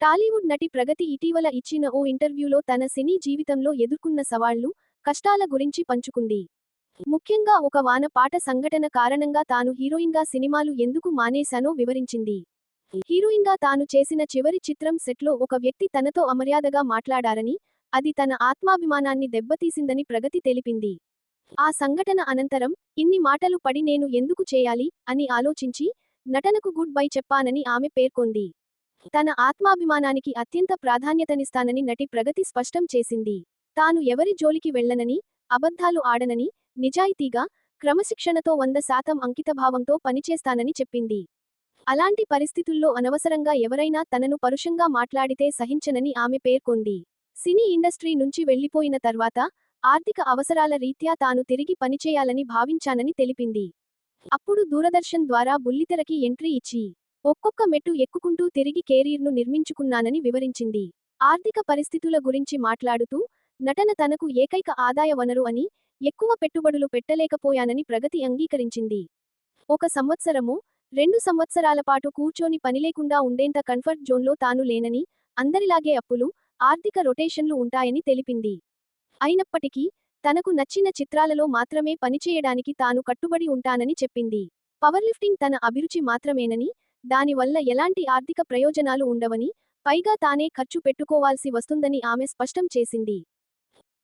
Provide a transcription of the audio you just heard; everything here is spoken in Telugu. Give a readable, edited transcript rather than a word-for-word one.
టాలీవుడ్ నటి ప్రగతి ఇటీవల ఇచ్చిన ఓ ఇంటర్వ్యూలో తన సినీ జీవితంలో ఎదుర్కొన్న సవాళ్లు, కష్టాల గురించి పంచుకుంది. ముఖ్యంగా ఒక వాన పాట సంఘటన కారణంగా తాను హీరోయిన్గా సినిమాలు ఎందుకు మానేశానో వివరించింది. హీరోయిన్గా తాను చేసిన చివరి చిత్రం సెట్లో ఒక వ్యక్తి తనతో అమర్యాదగా మాట్లాడారని, అది తన ఆత్మాభిమానాన్ని దెబ్బతీసిందని ప్రగతి తెలిపింది. ఆ సంఘటన అనంతరం, ఇన్ని మాటలు పడి నేను ఎందుకు చేయాలి అని ఆలోచించి, నటనకు గుడ్ బై చెప్పానని ఆమె పేర్కొంది. తన ఆత్మాభిమానానికి అత్యంత ప్రాధాన్యతనిస్తానని నటి ప్రగతి స్పష్టం చేసింది. తాను ఎవరి జోలికి వెళ్లనని, అబద్ధాలు ఆడనని, నిజాయితీగా, క్రమశిక్షణతో 100% అంకితభావంతో పనిచేస్తానని చెప్పింది. అలాంటి పరిస్థితుల్లో అనవసరంగా ఎవరైనా తనను పరుషంగా మాట్లాడితే సహించనని ఆమె పేర్కొంది. సినీ ఇండస్ట్రీ నుంచి వెళ్లిపోయిన తర్వాత, ఆర్థిక అవసరాల రీత్యా తాను తిరిగి పనిచేయాలని భావించానని తెలిపింది. అప్పుడు దూరదర్శన్ ద్వారా బుల్లితెరకి ఎంట్రీ ఇచ్చి, ఒక్కొక్క మెట్టు ఎక్కుకుంటూ తిరిగి కెరీర్ను నిర్మించుకున్నానని వివరించింది. ఆర్థిక పరిస్థితుల గురించి మాట్లాడుతూ, నటన తనకు ఏకైక ఆదాయ వనరు అని, ఎక్కువ పెట్టుబడులు పెట్టలేకపోయానని ప్రగతి అంగీకరించింది. 1 సంవత్సరమో, 2 సంవత్సరాల పాటు కూర్చొని పనిలేకుండా ఉండేంత కంఫర్ట్ జోన్లో తాను లేనని, అందరిలాగే అప్పులు, ఆర్థిక రొటేషన్లు ఉంటాయని తెలిపింది. అయినప్పటికీ, తనకు నచ్చిన చిత్రాలలో మాత్రమే పనిచేయడానికి తాను కట్టుబడి ఉంటానని చెప్పింది. పవర్లిఫ్టింగ్ తన అభిరుచి మాత్రమేనని, దానివల్ల ఎలాంటి ఆర్థిక ప్రయోజనాలు ఉండవని, పైగా తానే ఖర్చు పెట్టుకోవాల్సి వస్తుందని ఆమె స్పష్టం చేసింది.